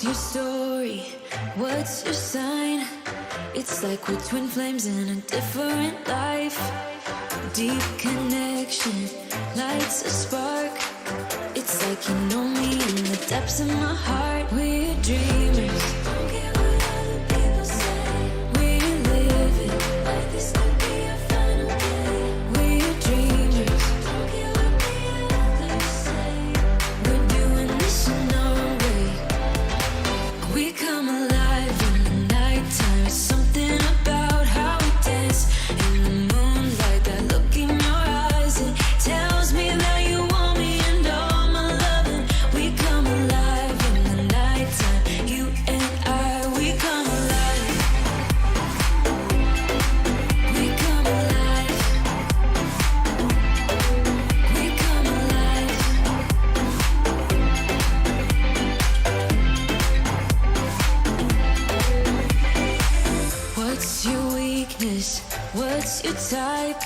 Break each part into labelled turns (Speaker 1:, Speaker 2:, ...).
Speaker 1: What's your story? What's your sign? It's like we're twin flames in a different life. Deep connection lights a spark. It's like you know me in the depths of my heart. We're dreamers. Don't care what other people say. We're living like this could be our final day. We're dreamers. Don't care what the others say. We're doing this in our way. We come alive in the nighttime. It's something about how we dance in the moonlight. That look in your eyes, it tells me that you want me and all my loving. We come alive in the nighttime. You and I, we come alive. We come alive. We come alive. What's your weakness? What's your type?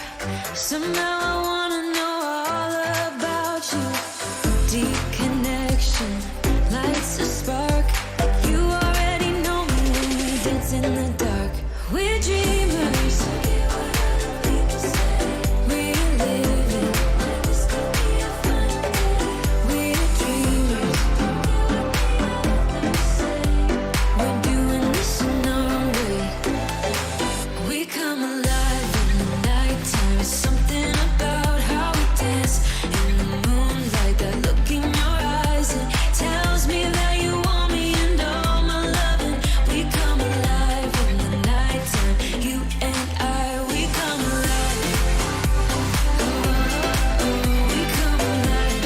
Speaker 1: Somehow I wanna know all about you. Deep connection lights a spark. You already know me when we dance in the dark. We're dreamers. Don't care what other people say. We're living like this could be our final day. We're dreamers. Don't care what the others say. We're doing this in our way. We come alive in the nighttime. It's something about how we dance in the moonlight. That look in your eyes, it tells me that you want me and all my loving. We come alive in the nighttime. You and I, we come alive. Oh, we come alive.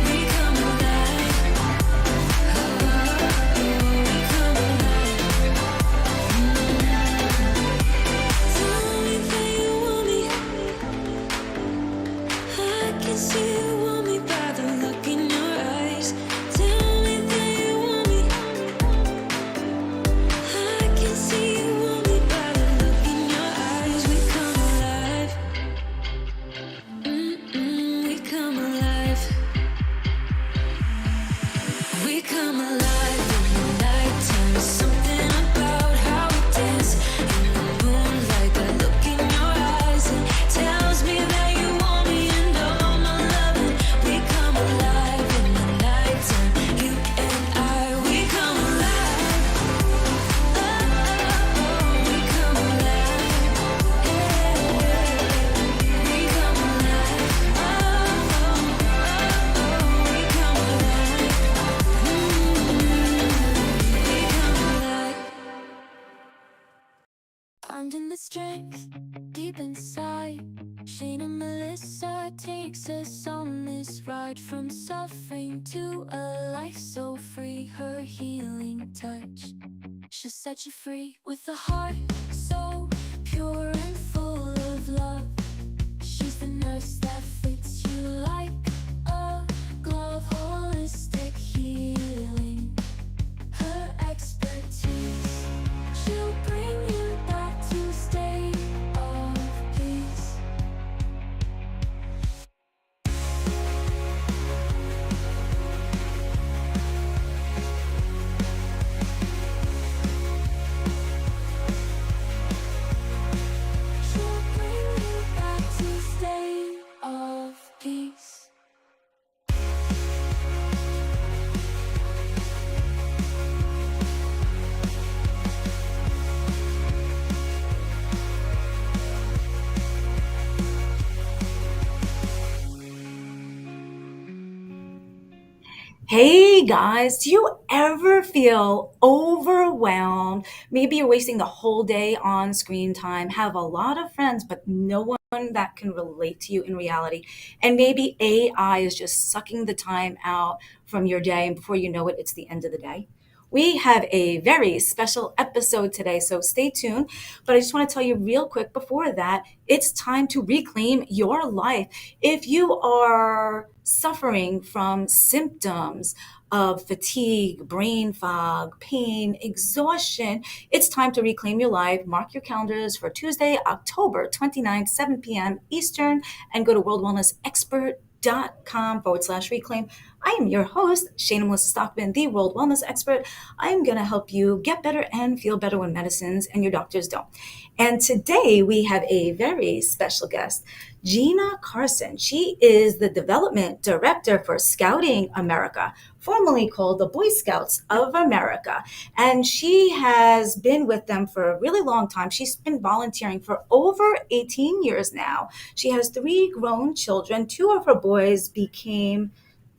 Speaker 1: We come alive. We come alive. Tell me that you want me. I can see you want me by the look in your eyes. Tell me that you want me. I can see you want me by the look in your eyes. We come alive. We come alive. We come alive in the nighttime. It's something about how we dance in the moonlight. That look in your eyes, it tells me that you want me and all my loving. We come alive in the nighttime. You and I, we come alive. Oh, we come alive. We come alive. We come alive. Finding the strength deep inside. Shayna Melissa takes us on this ride from suffering to a life so free. Her healing touch, she'll set you free with a heart so pure and full of love. She's the nurse that fits you like a glove. Holistic healing, her expertise, she'll bring you back to a state of peace. She'll bring you back to a state of peace.
Speaker 2: Hey guys, do you ever feel overwhelmed? Maybe you're wasting the whole day on screen time, have a lot of friends, but no one that can relate to you in reality. And maybe AI is just sucking the time out from your day, and before you know it, it's the end of the day. We have a very special episode today, so stay tuned. But I just want to tell you real quick before that, it's time to reclaim your life. If you are suffering from symptoms of fatigue, brain fog, pain, exhaustion, it's time to reclaim your life. Mark your calendars for Tuesday, October 29th, 7 p.m. Eastern, and go to worldwellnessexpert.com/reclaim. I am your host, Shayna Stockman, the world wellness expert. I am going to help you get better and feel better when medicines and your doctors don't. And today we have a very special guest, Gina Carson. She is the development director for Scouting America, formerly called the Boy Scouts of America. And she has been with them for a really long time. She's been volunteering for over 18 years now. She has 3 grown children. 2 of her boys became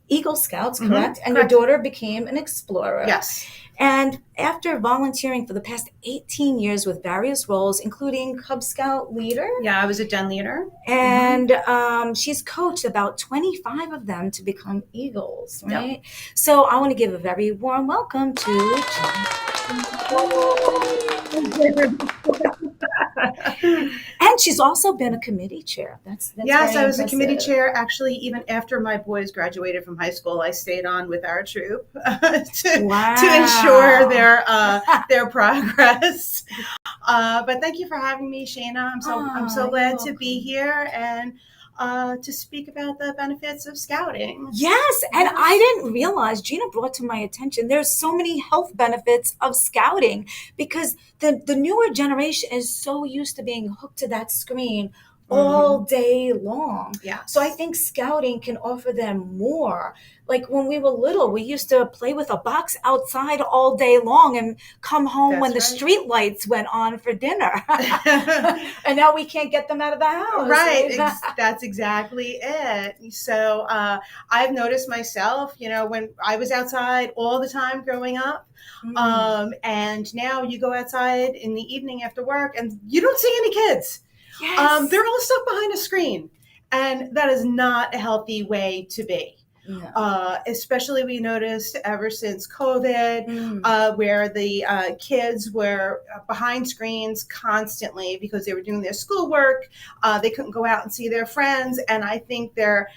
Speaker 2: Eagle Scouts, correct? And
Speaker 3: correct.
Speaker 2: your daughter became an explorer.
Speaker 3: Yes.
Speaker 2: And after volunteering for the past 18 years with various roles, including Cub Scout leader.
Speaker 3: Yeah, I was a den leader.
Speaker 2: And she's coached about 25 of them to become Eagles, right? Yep. So I want to give a very warm welcome to And she's also been a committee chair. That's
Speaker 3: yes, I was a committee chair. Actually, even after my boys graduated from high school, I stayed on with our troop to ensure their progress. But thank you for having me, Shayna. I'm so glad to be here and to speak about the benefits of scouting.
Speaker 2: Yes, and I didn't realize, Gina brought to my attention, there's so many health benefits of scouting because the newer generation is so used to being hooked to that screen all day long.
Speaker 3: Yeah.
Speaker 2: So I think scouting can offer them more. Like when we were little, we used to play with a box outside all day long and come home when the street lights went on for dinner. And now we can't get them out of the house.
Speaker 3: Right. That's exactly it. So I've noticed myself, when I was outside all the time growing up, and now you go outside in the evening after work and you don't see any kids.
Speaker 2: Yes.
Speaker 3: They're all stuck behind a screen, and that is not a healthy way to be. No. Especially we noticed ever since COVID, where the kids were behind screens constantly because they were doing their schoolwork. They couldn't go out and see their friends, and I think their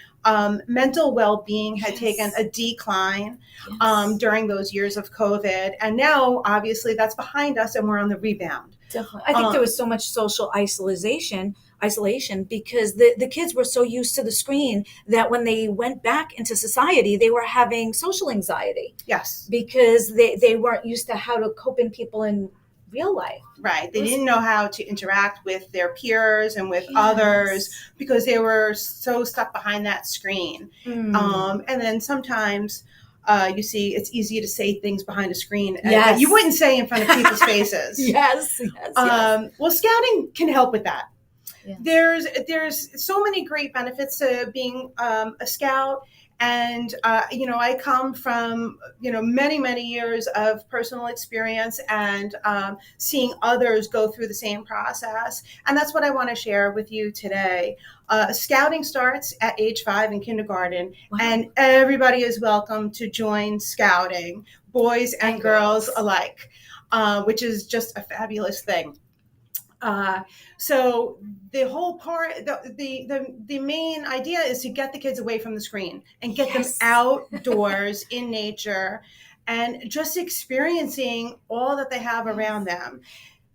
Speaker 3: mental well-being had taken a decline during those years of COVID. And now, obviously, that's behind us, and we're on the rebound.
Speaker 2: Definitely. I think there was so much social isolation because the kids were so used to the screen that when they went back into society, they were having social anxiety.
Speaker 3: Yes.
Speaker 2: Because they weren't used to how to cope in people in real life.
Speaker 3: Right. They didn't know how to interact with their peers and with others because they were so stuck behind that screen. And then sometimes you see, it's easy to say things behind a screen that you wouldn't say in front of people's faces.
Speaker 2: Yes.
Speaker 3: Well, scouting can help with that. Yes. There's so many great benefits to being a scout. And, I come from, many years of personal experience and seeing others go through the same process. And that's what I want to share with you today. Scouting starts at age 5 in kindergarten, and everybody is welcome to join scouting, boys and girls alike, which is just a fabulous thing. So the whole part, the main idea is to get the kids away from the screen and get them outdoors in nature and just experiencing all that they have around them.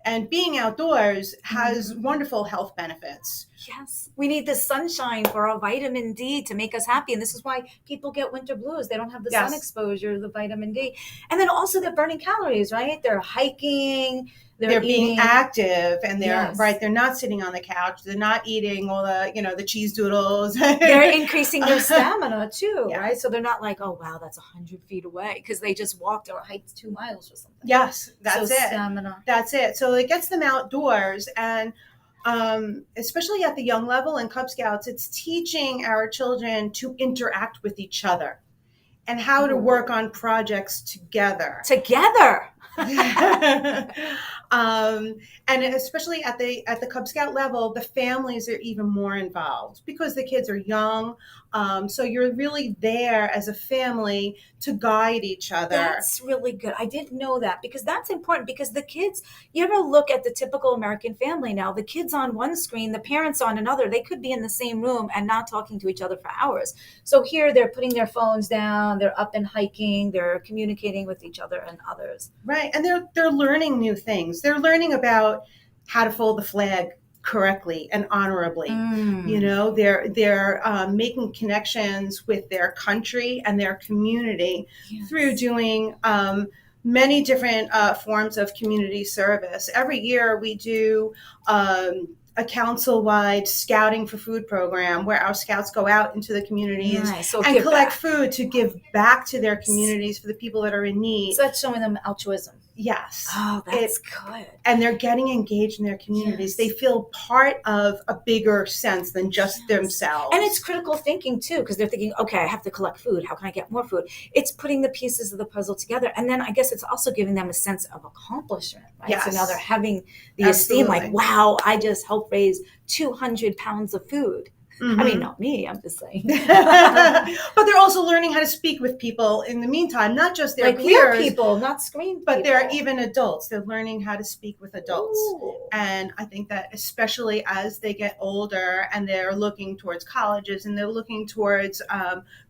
Speaker 3: And being outdoors has wonderful health benefits.
Speaker 2: Yes. We need the sunshine for our vitamin D to make us happy. And this is why people get winter blues. They don't have the sun exposure, the vitamin D. And then also they're burning calories, right? They're hiking.
Speaker 3: They're being active, and they're not sitting on the couch. They're not eating all the cheese doodles.
Speaker 2: They're increasing their stamina too, right? So they're not like, oh, wow, that's 100 feet away because they just walked or hiked 2 miles or something.
Speaker 3: Yes, that's it.
Speaker 2: Stamina.
Speaker 3: That's it. So it gets them outdoors, and especially at the young level in Cub Scouts, it's teaching our children to interact with each other and how to work on projects together. And especially at the Cub Scout level, the families are even more involved because the kids are young. So you're really there as a family to guide each other.
Speaker 2: That's really good. I didn't know that because that's important because the kids, you ever look at the typical American family now, the kids on one screen, the parents on another, they could be in the same room and not talking to each other for hours. So here they're putting their phones down, they're up and hiking, they're communicating with each other and others.
Speaker 3: Right. And they're learning new things. They're learning about how to fold the flag correctly and honorably. You know, they're making connections with their country and their community through doing many different forms of community service. Every year we do a council-wide scouting for food program where our scouts go out into the communities
Speaker 2: So
Speaker 3: and
Speaker 2: give
Speaker 3: collect
Speaker 2: back.
Speaker 3: food to give back to their communities for the people that are in need.
Speaker 2: So that's showing them altruism.
Speaker 3: Yes.
Speaker 2: Oh, that's good.
Speaker 3: And they're getting engaged in their communities. They feel part of a bigger sense than just themselves.
Speaker 2: And it's critical thinking too, because they're thinking, okay, I have to collect food. How can I get more food? It's putting the pieces of the puzzle together. And then I guess it's also giving them a sense of accomplishment, right?
Speaker 3: Yes.
Speaker 2: So now they're having the esteem, like, wow, I just helped raise 200 pounds of food. I mean, not me, I'm just saying.
Speaker 3: But they're also learning how to speak with people in the meantime, not just their
Speaker 2: like
Speaker 3: peers,
Speaker 2: real people, not screen
Speaker 3: but
Speaker 2: people.
Speaker 3: they're even adults. They're learning how to speak with adults.
Speaker 2: Ooh.
Speaker 3: And I think that especially as they get older and they're looking towards colleges and they're looking towards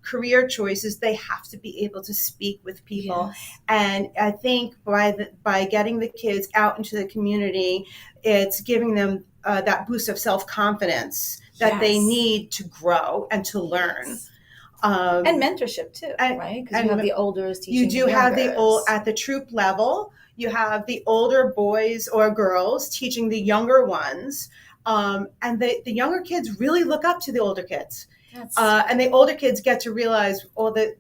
Speaker 3: career choices, they have to be able to speak with people. And I think by getting the kids out into the community, it's giving them that boost of self-confidence that they need to grow and to learn.
Speaker 2: And mentorship too, right? Because you have the elders teaching.
Speaker 3: You do have at the troop level, you have the older boys or girls teaching the younger ones. And the younger kids really look up to the older kids. And the older kids get to realize all that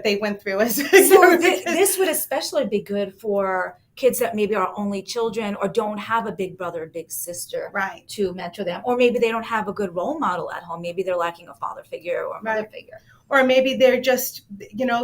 Speaker 3: they went through as
Speaker 2: this would especially be good for kids that maybe are only children or don't have a big brother or big sister to mentor them, or maybe they don't have a good role model at home. Maybe they're lacking a father figure or a mother figure,
Speaker 3: or maybe they're just,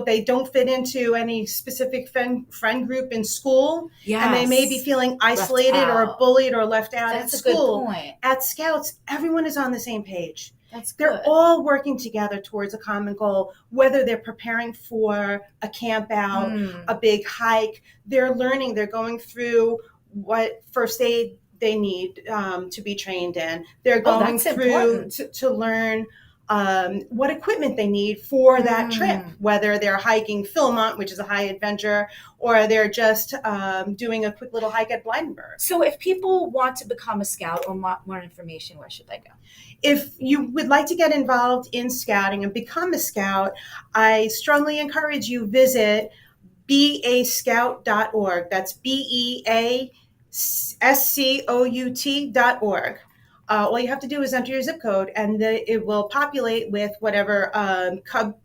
Speaker 3: they don't fit into any specific friend group in school, and they may be feeling isolated or bullied or left out at school.
Speaker 2: Good point.
Speaker 3: At Scouts, everyone is on the same page.
Speaker 2: They're
Speaker 3: all working together towards a common goal, whether they're preparing for a camp out, a big hike. They're learning, they're going through what first aid they need to be trained in. They're going through to learn what equipment they need for that trip, whether they're hiking Philmont, which is a high adventure, or they're just doing a quick little hike at Blydenburg.
Speaker 2: So if people want to become a scout or want more information, where should they go?
Speaker 3: If you would like to get involved in scouting and become a scout, I strongly encourage you visit beascout.org. That's beascout.org. All you have to do is enter your zip code, and it will populate with whatever cub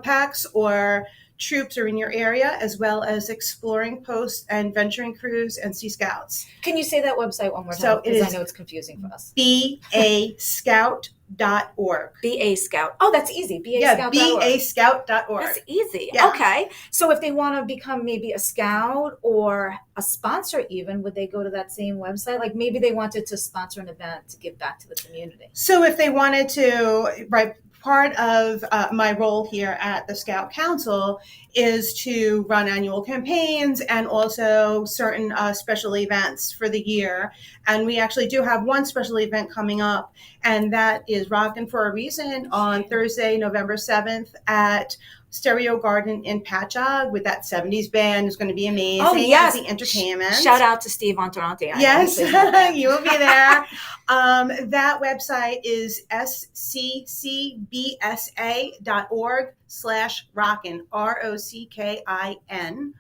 Speaker 3: packs or troops are in your area, as well as exploring posts and venturing crews and Sea Scouts.
Speaker 2: Can you say that website one more time? Because I know it's confusing for us.
Speaker 3: beascout.org.
Speaker 2: BA Scout. Oh, that's easy. BAScout.org.
Speaker 3: BAScout.org.
Speaker 2: That's easy.
Speaker 3: Yeah.
Speaker 2: Okay. So if they want to become maybe a scout or a sponsor even, would they go to that same website? Like maybe they wanted to sponsor an event to give back to the community.
Speaker 3: So if they wanted to, part of my role here at the Scout Council is to run annual campaigns and also certain special events for the year. And we actually do have one special event coming up, and that is Rockin' for a Reason on Thursday, November 7th at Stereo Garden in Patchogue with that 70s band. Is going to be amazing.
Speaker 2: Oh, yes.
Speaker 3: The entertainment.
Speaker 2: Shout out to Steve Antarante.
Speaker 3: Yes, you will be there. That website is sccbsa.org/rockin, ROCKIN.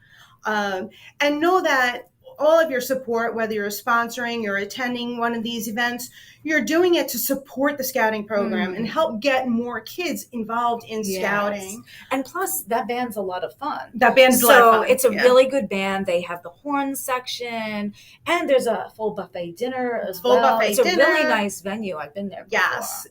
Speaker 3: And know that all of your support, whether you're sponsoring, you're attending one of these events, you're doing it to support the scouting program and help get more kids involved in scouting.
Speaker 2: And plus, that band's a lot of fun.
Speaker 3: That band's a lot of fun.
Speaker 2: So it's a really good band. They have the horn section, and there's a full buffet dinner as well. It's a really nice venue. I've been there before.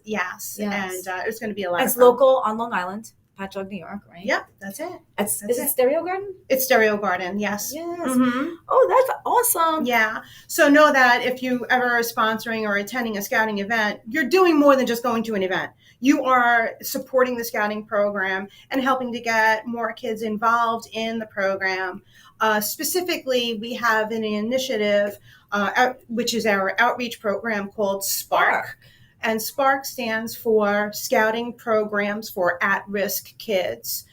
Speaker 3: Yes. And it's going to be a lot of fun.
Speaker 2: It's local on Long Island. Patchogue, New York, right?
Speaker 3: Yep, that's it.
Speaker 2: Is it Stereo Garden?
Speaker 3: It's Stereo Garden, yes.
Speaker 2: Oh, that's awesome.
Speaker 3: Yeah. So know that if you ever are sponsoring or attending a scouting event, you're doing more than just going to an event. You are supporting the scouting program and helping to get more kids involved in the program. Specifically, we have an initiative, which is our outreach program called SPARK. And SPARK stands for Scouting Programs for At-Risk Kids.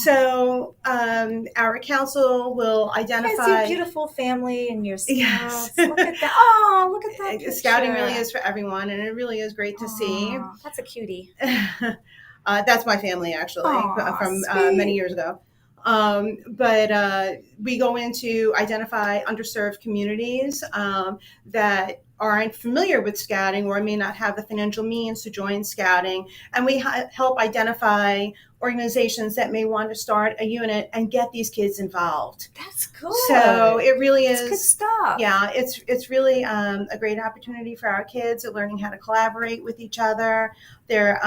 Speaker 3: So our council will identify.
Speaker 2: You guys, your beautiful family and your scouts.
Speaker 3: Yes.
Speaker 2: Look at that. Oh, look at that picture.
Speaker 3: Scouting really is for everyone, and it really is great to see.
Speaker 2: That's a cutie.
Speaker 3: That's my family, actually, from many years ago. But we go in to identify underserved communities that aren't familiar with scouting or may not have the financial means to join scouting. And we help identify organizations that may want to start a unit and get these kids involved.
Speaker 2: That's good.
Speaker 3: So it really is
Speaker 2: good stuff.
Speaker 3: Yeah, it's really a great opportunity for our kids. They're learning how to collaborate with each other. They're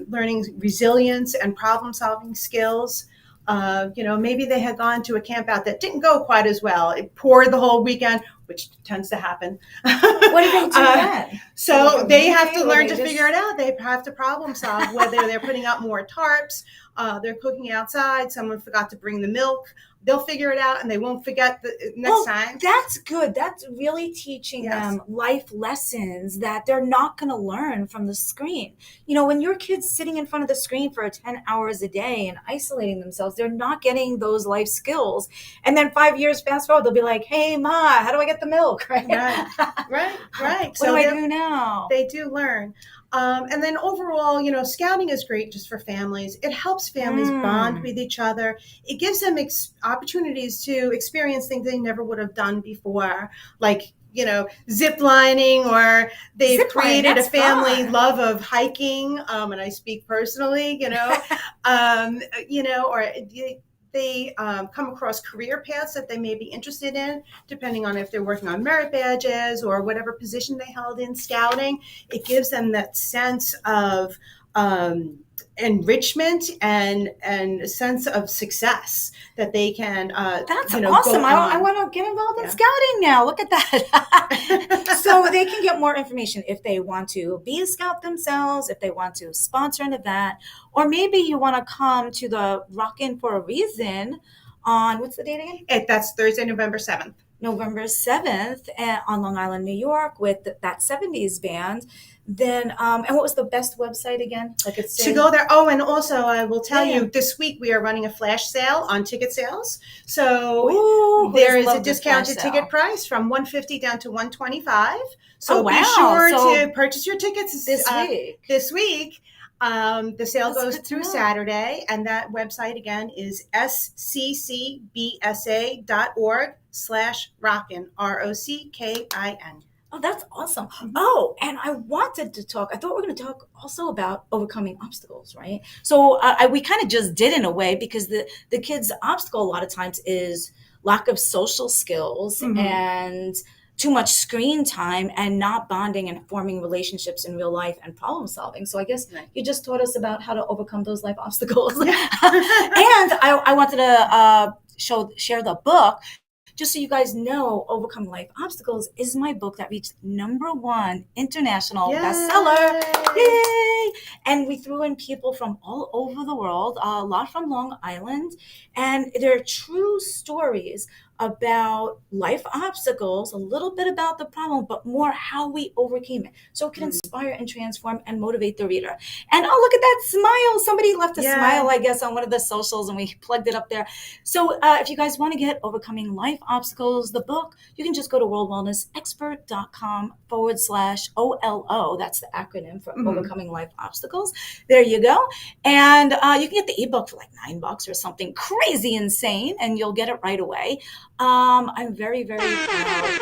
Speaker 3: learning resilience and problem solving skills. Maybe they had gone to a camp out that didn't go quite as well. It poured the whole weekend, which tends to happen.
Speaker 2: What do they do then?
Speaker 3: So they have to learn to figure it out. They have to problem solve, whether they're putting out more tarps, they're cooking outside, someone forgot to bring the milk. They'll figure it out and they won't forget the next time.
Speaker 2: That's good. That's really teaching them life lessons that they're not going to learn from the screen. When your kid's sitting in front of the screen for 10 hours a day and isolating themselves, they're not getting those life skills. And then 5 years fast forward, they'll be like, hey, Ma, how do I get the milk? Right.
Speaker 3: What
Speaker 2: do I do now?
Speaker 3: They do learn. And then overall, scouting is great just for families. It helps families bond with each other. It gives them opportunities to experience things they never would have done before, like, zip lining, or they've created a family love of hiking. And I speak personally, or they come across career paths that they may be interested in, depending on if they're working on merit badges or whatever position they held in scouting. It gives them that sense of enrichment and a sense of success that they can
Speaker 2: that's awesome. I want to get involved in scouting now. Look at that. So they can get more information if they want to be a scout themselves, if they want to sponsor an event, or maybe you want to come to the Rockin' for a Reason on, what's the date again?
Speaker 3: That's Thursday, November 7th.
Speaker 2: November 7th on Long Island, New York, with that 70s band. Then, and what was the best website again?
Speaker 3: To go there. Oh, and also I will tell you, this week we are running a flash sale on ticket sales. So there is a discounted ticket price from $150 down to $125. So be sure to purchase your tickets this week. The sale goes through Saturday, and that website again is sccbsa.org/rockin, ROCKIN.
Speaker 2: Oh, that's awesome. Oh, and I thought we were going to talk also about overcoming obstacles, right? So we kind of just did in a way, because the kids' obstacle a lot of times is lack of social skills and too much screen time and not bonding and forming relationships in real life and problem solving. So I guess you just taught us about how to overcome those life obstacles. And I wanted to share the book. Just so you guys know, Overcoming Life Obstacles is my book that reached #1 international bestseller. Yay! And we threw in people from all over the world, a lot from Long Island. And they're true stories about life obstacles, a little bit about the problem, but more how we overcame it. So it can inspire and transform and motivate the reader. And oh, look at that smile. Somebody left a smile, I guess, on one of the socials, and we plugged it up there. So if you guys want to get Overcoming Life Obstacles, the book, you can just go to worldwellnessexpert.com/OLO. That's the acronym for Overcoming Life Obstacles. There you go. And you can get the ebook for like $9 or something crazy insane, and you'll get it right away. I'm very, very proud.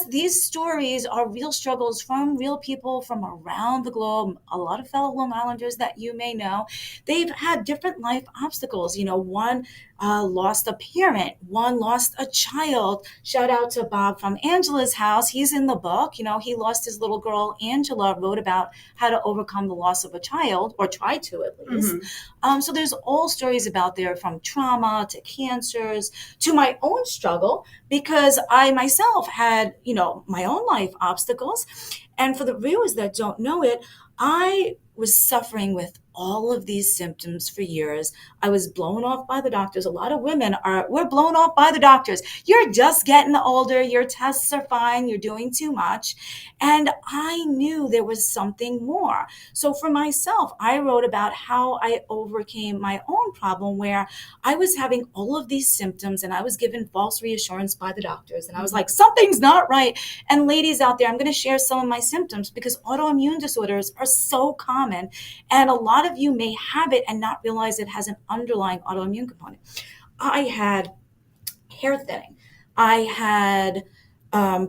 Speaker 2: These stories are real struggles from real people from around the globe. A lot of fellow Long Islanders that you may know, they've had different life obstacles. One lost a parent, one lost a child. Shout out to Bob from Angela's house. He's in the book. He lost his little girl, Angela, wrote about how to overcome the loss of a child, or try to at least. So there's all stories about there, from trauma to cancers to my own struggle, because I myself had, my own life obstacles. And for the viewers that don't know it, I was suffering with all of these symptoms for years. I was blown off by the doctors. A lot of women we're blown off by the doctors. You're just getting older. Your tests are fine. You're doing too much. And I knew there was something more. So for myself, I wrote about how I overcame my own problem where I was having all of these symptoms and I was given false reassurance by the doctors. And I was like, something's not right. And ladies out there, I'm going to share some of my symptoms because autoimmune disorders are so common. And a lot of you may have it and not realize it has an underlying autoimmune component. I had hair thinning. I had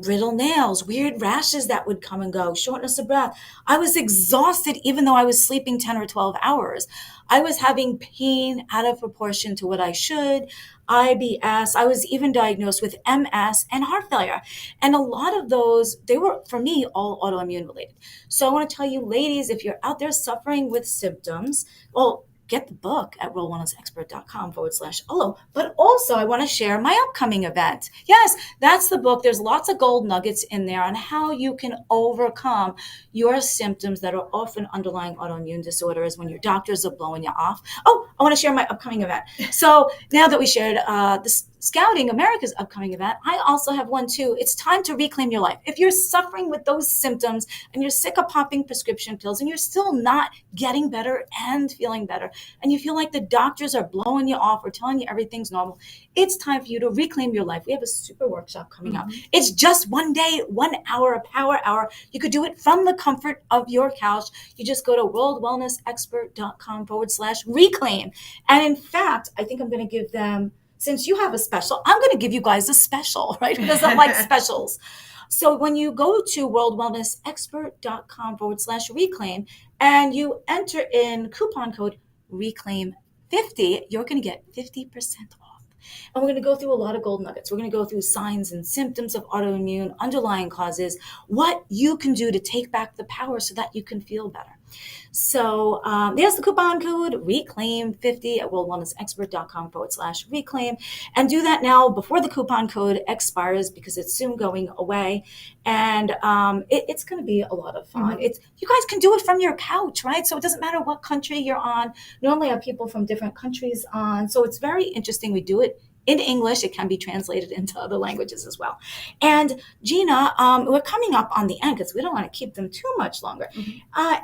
Speaker 2: brittle nails, weird rashes that would come and go, shortness of breath. I was exhausted even though I was sleeping 10 or 12 hours. I was having pain out of proportion to what I should, IBS. I was even diagnosed with MS and heart failure. And a lot of those, they were, for me, all autoimmune related. So I want to tell you, ladies, if you're out there suffering with symptoms, well, get the book at realwellnessexpert.com/Olo. But also I want to share my upcoming event. Yes, that's the book. There's lots of gold nuggets in there on how you can overcome your symptoms that are often underlying autoimmune disorders when your doctors are blowing you off. Oh, I want to share my upcoming event. So now that we shared this Scouting America's upcoming event, I also have one too. It's time to reclaim your life. If you're suffering with those symptoms and you're sick of popping prescription pills and you're still not getting better and feeling better, and you feel like the doctors are blowing you off or telling you everything's normal, it's time for you to reclaim your life. We have a super workshop coming up. It's just 1 day, 1 hour, a power hour. You could do it from the comfort of your couch. You just go to worldwellnessexpert.com/reclaim. And in fact, I think I'm going to give them, since you have a special, I'm going to give you guys a special, right? Because I like specials. So when you go to worldwellnessexpert.com/reclaim and you enter in coupon code reclaim50, you're going to get 50% off. And we're going to go through a lot of gold nuggets. We're going to go through signs and symptoms of autoimmune, underlying causes, what you can do to take back the power so that you can feel better. So there's the coupon code reclaim50 at worldwellnessexpert.com/reclaim. And do that now before the coupon code expires because it's soon going away. And it's going to be a lot of fun. You guys can do it from your couch, right? So it doesn't matter what country you're on. Normally I have people from different countries on. So it's very interesting. We do it in English. It can be translated into other languages as well. And Gina, we're coming up on the end because we don't want to keep them too much longer.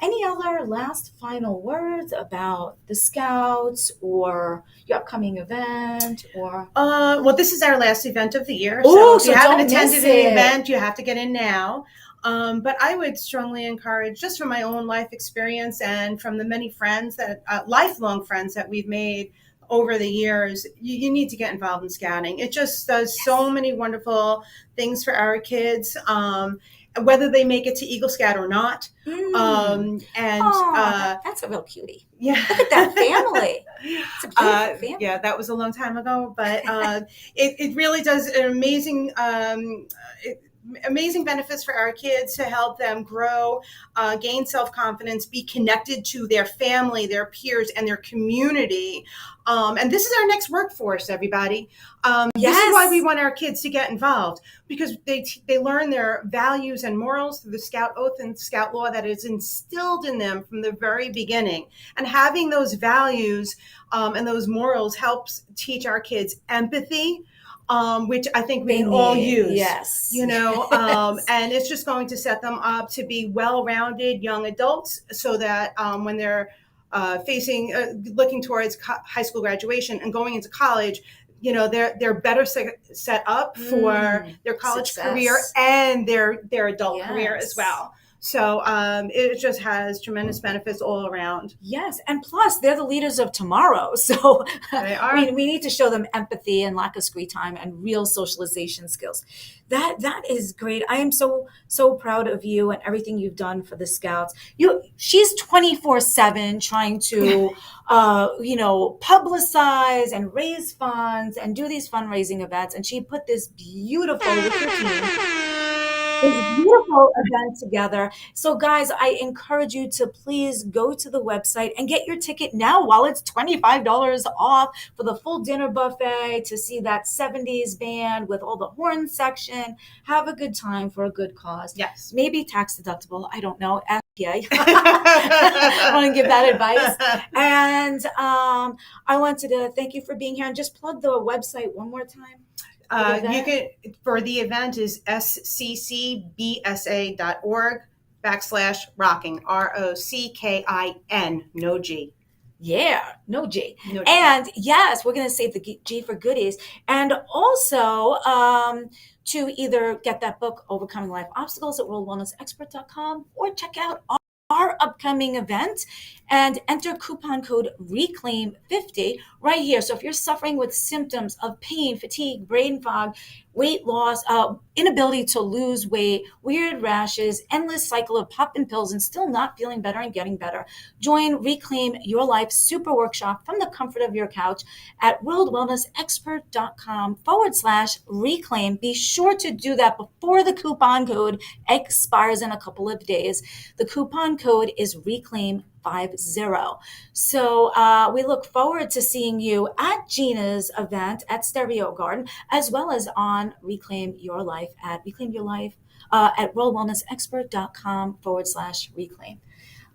Speaker 2: Any other last final words about the Scouts or your upcoming event? Or
Speaker 3: well, this is our last event of the year.
Speaker 2: Ooh,
Speaker 3: So if you
Speaker 2: so
Speaker 3: haven't
Speaker 2: don't
Speaker 3: attended
Speaker 2: miss
Speaker 3: an
Speaker 2: it.
Speaker 3: event, you have to get in now. But I would strongly encourage, just from my own life experience and from the many friends that lifelong friends that we've made over the years, you need to get involved in Scouting. It just does so many wonderful things for our kids, whether they make it to Eagle Scout or not.
Speaker 2: That's a real cutie.
Speaker 3: Yeah.
Speaker 2: Look at that family. It's a beautiful family.
Speaker 3: Yeah, that was a long time ago, but it really does an amazing benefits for our kids to help them grow, gain self-confidence, be connected to their family, their peers, and their community. And this is our next workforce, everybody. This is why we want our kids to get involved, because they learn their values and morals through the Scout Oath and Scout Law that is instilled in them from the very beginning. And having those values and those morals helps teach our kids empathy, which I think we can all use.
Speaker 2: Yes.
Speaker 3: And it's just going to set them up to be well-rounded young adults so that when they're looking towards high school graduation and going into college, they're better set up for their college career and their adult career as well. So it just has tremendous benefits all around.
Speaker 2: Yes, and plus they're the leaders of tomorrow. So
Speaker 3: They are.
Speaker 2: we need to show them empathy and lack of screen time and real socialization skills. That is great. I am so proud of you and everything you've done for the Scouts. She's 24/7 trying to publicize and raise funds and do these fundraising events. And she put this beautiful event together. So guys, I encourage you to please go to the website and get your ticket now while it's $25 off for the full dinner buffet, to see that 70s band with all the horn section. Have a good time for a good cause.
Speaker 3: Yes.
Speaker 2: Maybe tax deductible. I don't know. I want to give that advice. And I wanted to thank you for being here and just plug the website one more time.
Speaker 3: You can, for the event is sccbsa.org/rocking, ROCKIN, no G.
Speaker 2: Yeah, no G.
Speaker 3: No G.
Speaker 2: And yes, we're going to save the G for goodies. And also to either get that book, Overcoming Life Obstacles, at worldwellnessexpert.com, or check out our upcoming event and enter coupon code RECLAIM50 right here. So if you're suffering with symptoms of pain, fatigue, brain fog, weight loss, inability to lose weight, weird rashes, endless cycle of popping pills and still not feeling better and getting better, join Reclaim Your Life Super Workshop from the comfort of your couch at worldwellnessexpert.com/reclaim. Be sure to do that before the coupon code expires in a couple of days. The coupon code is RECLAIM50. So we look forward to seeing you at Gina's event at Stereo Garden, as well as on Reclaim Your Life at worldwellnessexpert.com/reclaim.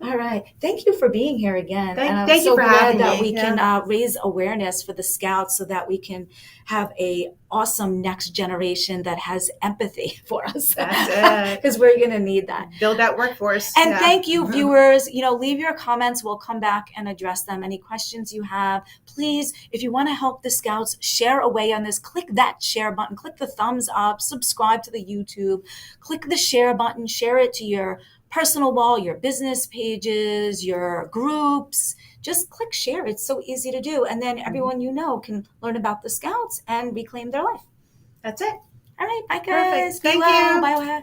Speaker 2: All right. Thank you for being here again. And I'm
Speaker 3: Thank you
Speaker 2: so
Speaker 3: for
Speaker 2: glad
Speaker 3: having
Speaker 2: that
Speaker 3: me.
Speaker 2: we can raise awareness for the Scouts so that we can have a awesome next generation that has empathy for us.
Speaker 3: That's it.
Speaker 2: Because we're going to need that.
Speaker 3: Build that workforce.
Speaker 2: And thank you, viewers. Leave your comments. We'll come back and address them. Any questions you have, please, if you want to help the Scouts share away on this, click that share button, click the thumbs up, subscribe to the YouTube, click the share button, share it to your personal wall, your business pages, your groups. Just click share. It's so easy to do. And then everyone you know can learn about the Scouts and reclaim their life.
Speaker 3: That's it.
Speaker 2: All right. Bye, guys.
Speaker 3: Perfect. Thank
Speaker 2: you.
Speaker 3: you.
Speaker 2: Biohack.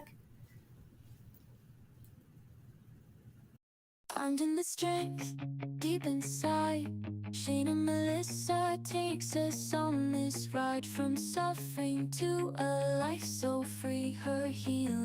Speaker 1: Finding the strength deep inside. Shayna Melissa takes us on this ride from suffering to a life so free. Her healing.